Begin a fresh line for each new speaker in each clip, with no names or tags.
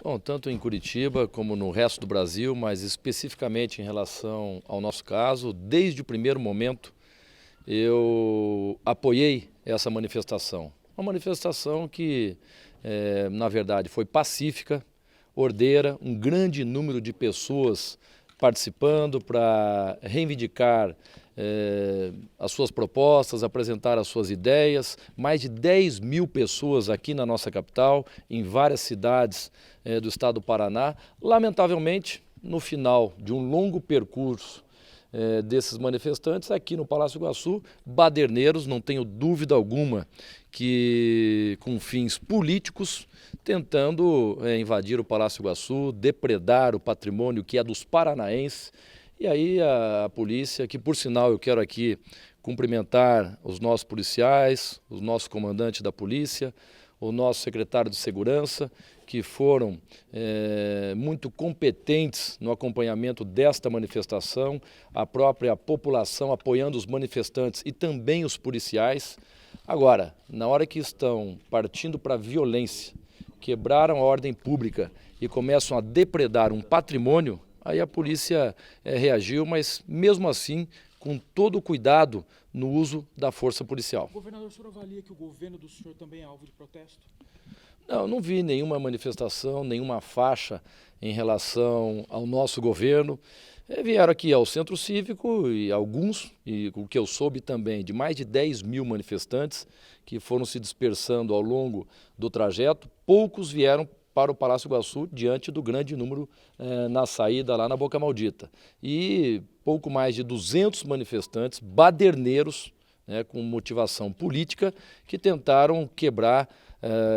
Bom, tanto em Curitiba como no resto do Brasil, mas especificamente em relação ao nosso caso, desde o primeiro momento eu apoiei essa manifestação. Uma manifestação que, na verdade, foi pacífica, ordeira, um grande número de pessoas participando para reivindicar as suas propostas, apresentar as suas ideias. Mais de 10 mil pessoas aqui na nossa capital, em várias cidades do estado do Paraná. Lamentavelmente, no final de um longo percurso desses manifestantes, aqui no Palácio Iguaçu, baderneiros, não tenho dúvida alguma, que com fins políticos, tentando invadir o Palácio Iguaçu, depredar o patrimônio que é dos paranaenses. E aí a polícia, que por sinal eu quero aqui cumprimentar os nossos policiais, os nossos comandantes da polícia, o nosso secretário de Segurança, que foram muito competentes no acompanhamento desta manifestação, a própria população apoiando os manifestantes e também os policiais. Agora, na hora que estão partindo para a violência, quebraram a ordem pública e começam a depredar um patrimônio, aí a polícia reagiu, mas mesmo assim com todo o cuidado no uso da força policial.
Governador, o senhor avalia que o governo do senhor também é alvo de protesto?
Não vi nenhuma manifestação, nenhuma faixa em relação ao nosso governo. Vieram aqui ao Centro Cívico e alguns, e o que eu soube também, de mais de 10 mil manifestantes que foram se dispersando ao longo do trajeto. Poucos vieram para o Palácio Iguaçu diante do grande número na saída lá na Boca Maldita. E pouco mais de 200 manifestantes, baderneiros, com motivação política, que tentaram quebrar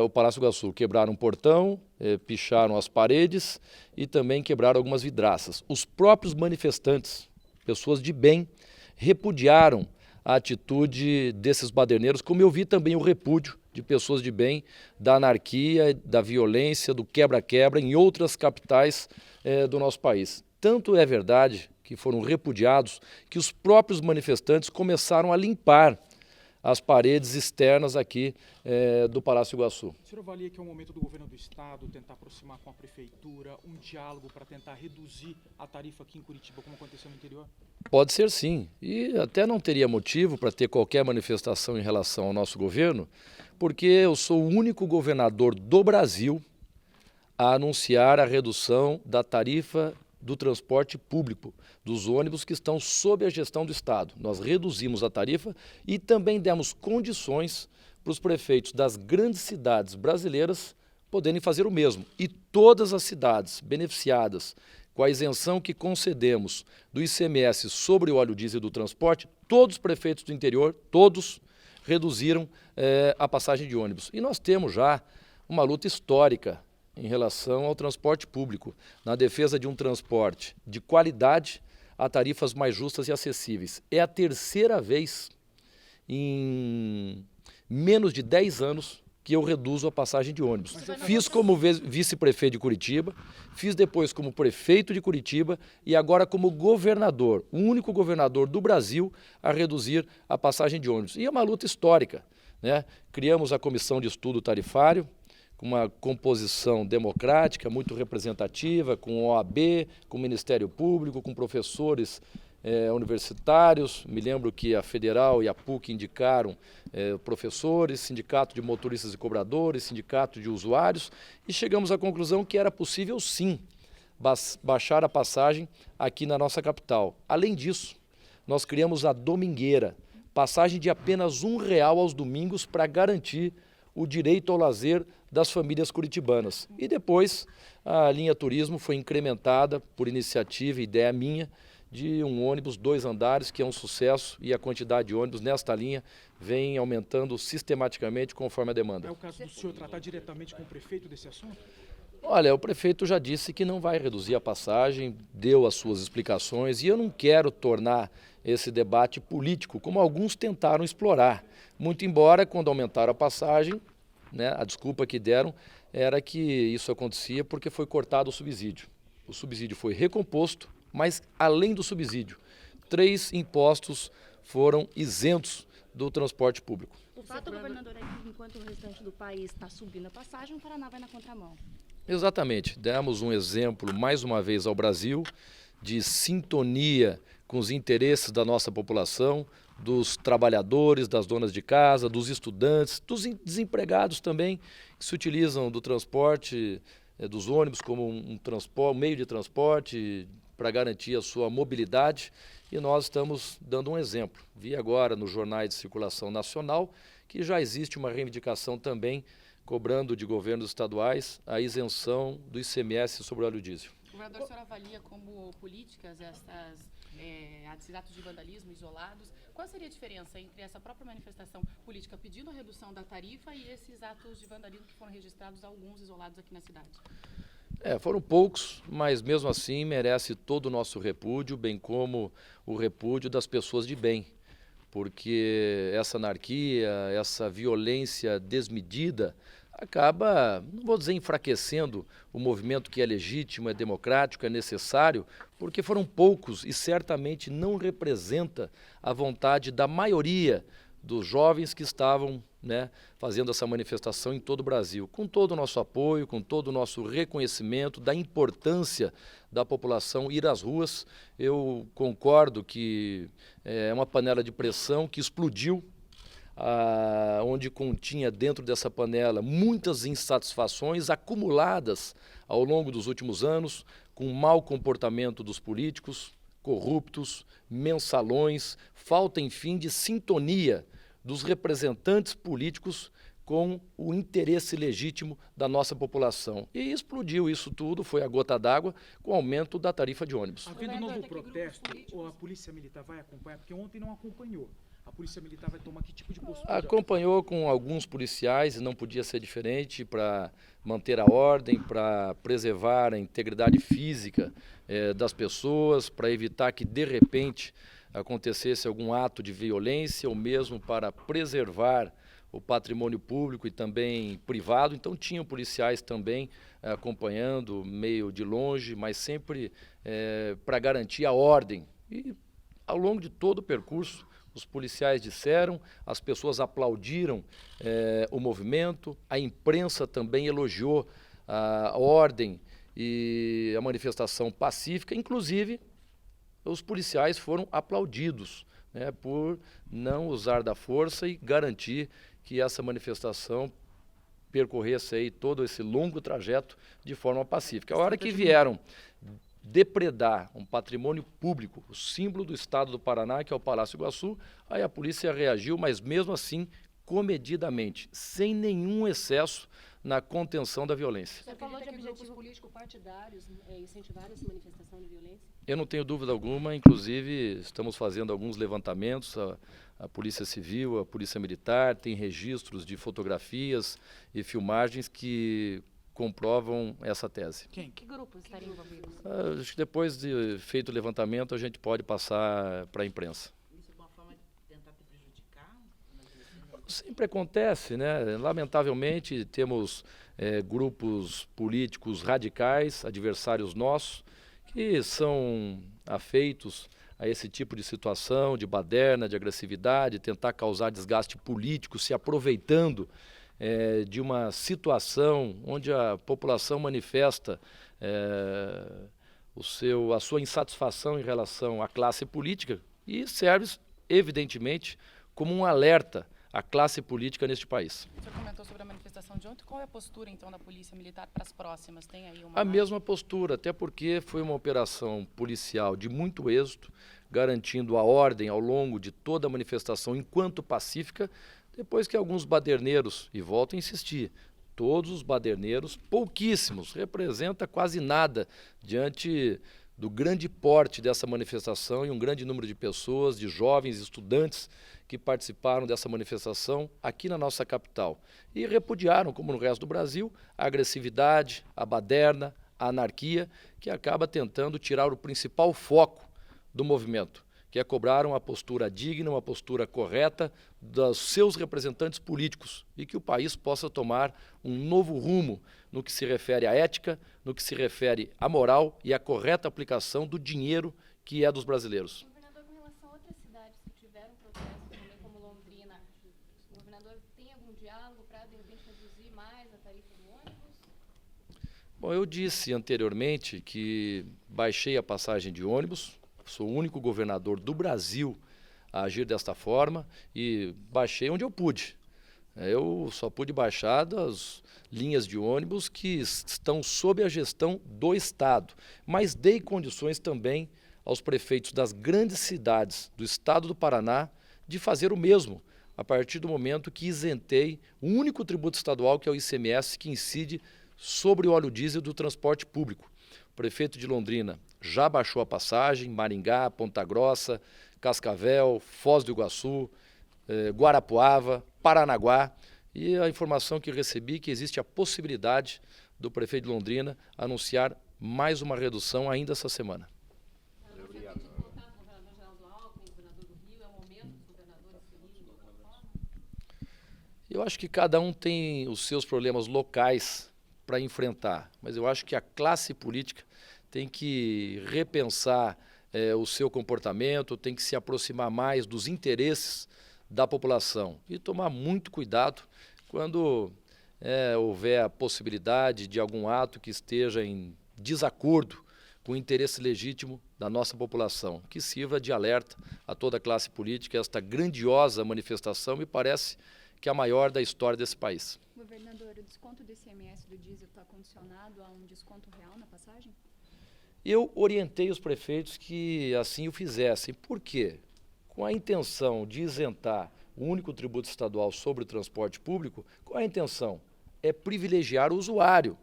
o Palácio Iguaçu. Quebraram um portão, picharam as paredes e também quebraram algumas vidraças. Os próprios manifestantes, pessoas de bem, repudiaram a atitude desses baderneiros, como eu vi também o repúdio de pessoas de bem, da anarquia, da violência, do quebra-quebra em outras capitais do nosso país. Tanto é verdade que foram repudiados que os próprios manifestantes começaram a limpar as paredes externas aqui do Palácio Iguaçu.
O senhor avalia que é o momento do governo do estado tentar aproximar com a prefeitura, um diálogo para tentar reduzir a tarifa aqui em Curitiba, como aconteceu no interior?
Pode ser sim, e até não teria motivo para ter qualquer manifestação em relação ao nosso governo, porque eu sou o único governador do Brasil a anunciar a redução da tarifa do transporte público, dos ônibus que estão sob a gestão do Estado. Nós reduzimos a tarifa e também demos condições para os prefeitos das grandes cidades brasileiras poderem fazer o mesmo. E todas as cidades beneficiadas com a isenção que concedemos do ICMS sobre o óleo diesel do transporte, todos os prefeitos do interior, todos reduziram a passagem de ônibus. E nós temos já uma luta histórica em relação ao transporte público, na defesa de um transporte de qualidade a tarifas mais justas e acessíveis. É a terceira vez em menos de 10 anos que eu reduzo a passagem de ônibus. Fiz como vice-prefeito de Curitiba, fiz depois como prefeito de Curitiba e agora como governador, o único governador do Brasil a reduzir a passagem de ônibus. E é uma luta histórica, né? Criamos a comissão de estudo tarifário, com uma composição democrática, muito representativa, com OAB, com o Ministério Público, com professores universitários. Me lembro que a Federal e a PUC indicaram professores, sindicato de motoristas e cobradores, sindicato de usuários, e chegamos à conclusão que era possível sim baixar a passagem aqui na nossa capital. Além disso, nós criamos a Domingueira, passagem de apenas R$ 1 aos domingos para garantir o direito ao lazer das famílias curitibanas. E depois a linha turismo foi incrementada por iniciativa e ideia minha de um ônibus 2 andares, que é um sucesso, e a quantidade de ônibus nesta linha vem aumentando sistematicamente conforme a demanda.
É o caso do senhor tratar diretamente com o prefeito desse assunto?
Olha, o prefeito já disse que não vai reduzir a passagem, deu as suas explicações, e eu não quero tornar esse debate político, como alguns tentaram explorar. Muito embora, quando aumentaram a passagem, a desculpa que deram era que isso acontecia porque foi cortado o subsídio. O subsídio foi recomposto, mas além do subsídio, 3 impostos foram isentos do transporte público.
O fato, governador, é que enquanto o restante do país está subindo a passagem, o Paraná vai na contramão.
Exatamente. Demos um exemplo, mais uma vez, ao Brasil, de sintonia com os interesses da nossa população, dos trabalhadores, das donas de casa, dos estudantes, dos desempregados também, que se utilizam do transporte, dos ônibus como um meio de transporte para garantir a sua mobilidade. E nós estamos dando um exemplo. Vi agora nos jornais de circulação nacional que já existe uma reivindicação também cobrando de governos estaduais a isenção do ICMS sobre o óleo diesel.
Governador, o senhor avalia como políticas esses atos de vandalismo isolados? Qual seria a diferença entre essa própria manifestação política pedindo a redução da tarifa e esses atos de vandalismo que foram registrados, alguns isolados aqui na cidade?
Foram poucos, mas mesmo assim merece todo o nosso repúdio, bem como o repúdio das pessoas de bem, porque essa anarquia, essa violência desmedida acaba, não vou dizer enfraquecendo o movimento que é legítimo, é democrático, é necessário, porque foram poucos e certamente não representa a vontade da maioria dos jovens que estavam, fazendo essa manifestação em todo o Brasil, com todo o nosso apoio, com todo o nosso reconhecimento da importância da população ir às ruas. Eu concordo que é uma panela de pressão que explodiu, onde continha dentro dessa panela muitas insatisfações acumuladas ao longo dos últimos anos, com o mau comportamento dos políticos, corruptos, mensalões, falta, enfim, de sintonia dos representantes políticos com o interesse legítimo da nossa população. E explodiu isso tudo, foi a gota d'água, com o aumento da tarifa de ônibus.
Havendo novo protesto, a Polícia Militar vai acompanhar? Porque ontem não acompanhou. A Polícia Militar vai tomar que tipo de postura?
Acompanhou com alguns policiais, e não podia ser diferente, para manter a ordem, para preservar a integridade física das pessoas, para evitar que, de repente, acontecesse algum ato de violência ou mesmo para preservar o patrimônio público e também privado. Então tinham policiais também acompanhando, meio de longe, mas sempre para garantir a ordem. E ao longo de todo o percurso, os policiais disseram, as pessoas aplaudiram o movimento, a imprensa também elogiou a ordem e a manifestação pacífica, inclusive os policiais foram aplaudidos, por não usar da força e garantir que essa manifestação percorresse aí todo esse longo trajeto de forma pacífica. A hora que vieram depredar um patrimônio público, o símbolo do estado do Paraná, que é o Palácio Iguaçu, aí a polícia reagiu, mas mesmo assim comedidamente, sem nenhum excesso na contenção da violência.
Você falou de objetivos político-partidários, incentivar essa manifestação de violência?
Eu não tenho dúvida alguma, inclusive estamos fazendo alguns levantamentos, a Polícia Civil, a Polícia Militar, tem registros de fotografias e filmagens que comprovam essa tese.
Que grupos estariam envolvidos?
Acho que depois de feito o levantamento a gente pode passar para a imprensa.
Isso é uma forma de tentar te prejudicar?
Sempre acontece, Lamentavelmente temos grupos políticos radicais, adversários nossos, que são afeitos a esse tipo de situação, de baderna, de agressividade, tentar causar desgaste político, se aproveitando de uma situação onde a população manifesta a sua insatisfação em relação à classe política e serve, evidentemente, como um alerta à classe política neste país.
O senhor comentou sobre a manifestação de ontem. Qual é a postura, então, da Polícia Militar para as próximas? Tem aí uma...
A mesma postura, até porque foi uma operação policial de muito êxito, garantindo a ordem ao longo de toda a manifestação enquanto pacífica, depois que alguns baderneiros, e volto a insistir, todos os baderneiros, pouquíssimos, representa quase nada diante do grande porte dessa manifestação e um grande número de pessoas, de jovens, estudantes que participaram dessa manifestação aqui na nossa capital e repudiaram, como no resto do Brasil, a agressividade, a baderna, a anarquia, que acaba tentando tirar o principal foco do movimento, que é cobrar uma postura digna, uma postura correta dos seus representantes políticos e que o país possa tomar um novo rumo no que se refere à ética, no que se refere à moral e à correta aplicação do dinheiro que é dos brasileiros.
Governador, com relação a outras cidades que tiveram protestos, também como Londrina, o governador tem algum diálogo para, de repente, reduzir mais a tarifa do ônibus?
Bom, eu disse anteriormente que baixei a passagem de ônibus, sou o único governador do Brasil a agir desta forma e baixei onde eu pude. Eu só pude baixar das linhas de ônibus que estão sob a gestão do Estado, mas dei condições também aos prefeitos das grandes cidades do Estado do Paraná de fazer o mesmo, a partir do momento que isentei o único tributo estadual, que é o ICMS, que incide sobre o óleo diesel do transporte público. O prefeito de Londrina já baixou a passagem, Maringá, Ponta Grossa, Cascavel, Foz do Iguaçu, Guarapuava, Paranaguá, e a informação que recebi é que existe a possibilidade do prefeito de Londrina anunciar mais uma redução ainda essa semana. Eu acho que cada um tem os seus problemas locais para enfrentar, mas eu acho que a classe política tem que repensar o seu comportamento, tem que se aproximar mais dos interesses da população e tomar muito cuidado quando houver a possibilidade de algum ato que esteja em desacordo com o interesse legítimo da nossa população, que sirva de alerta a toda a classe política. Esta grandiosa manifestação me parece que é a maior da história desse país.
Governador, o desconto do ICMS do diesel está condicionado a um desconto real na passagem?
Eu orientei os prefeitos que assim o fizessem. Por quê? Com a intenção de isentar o único tributo estadual sobre o transporte público, qual é a intenção? É privilegiar o usuário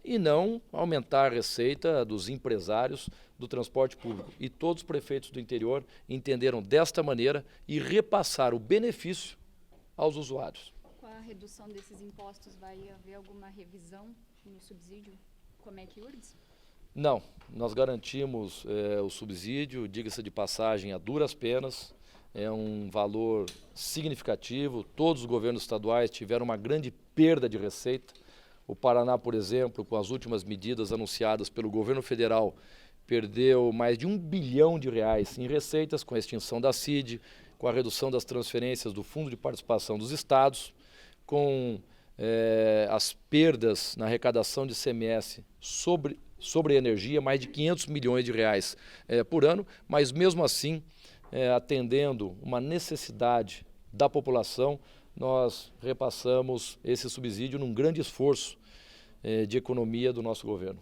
e não aumentar a receita dos empresários do transporte público. E todos os prefeitos do interior entenderam desta maneira e repassaram o benefício aos usuários.
Com a redução desses impostos, vai haver alguma revisão no subsídio Comec URGS?
Não, nós garantimos o subsídio, diga-se de passagem, a duras penas, é um valor significativo, todos os governos estaduais tiveram uma grande perda de receita. O Paraná, por exemplo, com as últimas medidas anunciadas pelo governo federal, perdeu mais de R$ 1 bilhão em receitas com a extinção da CID, com a redução das transferências do Fundo de Participação dos Estados, com as perdas na arrecadação de ICMS sobre energia, mais de R$ 500 milhões por ano, mas mesmo assim, atendendo uma necessidade da população, nós repassamos esse subsídio num grande esforço de economia do nosso governo.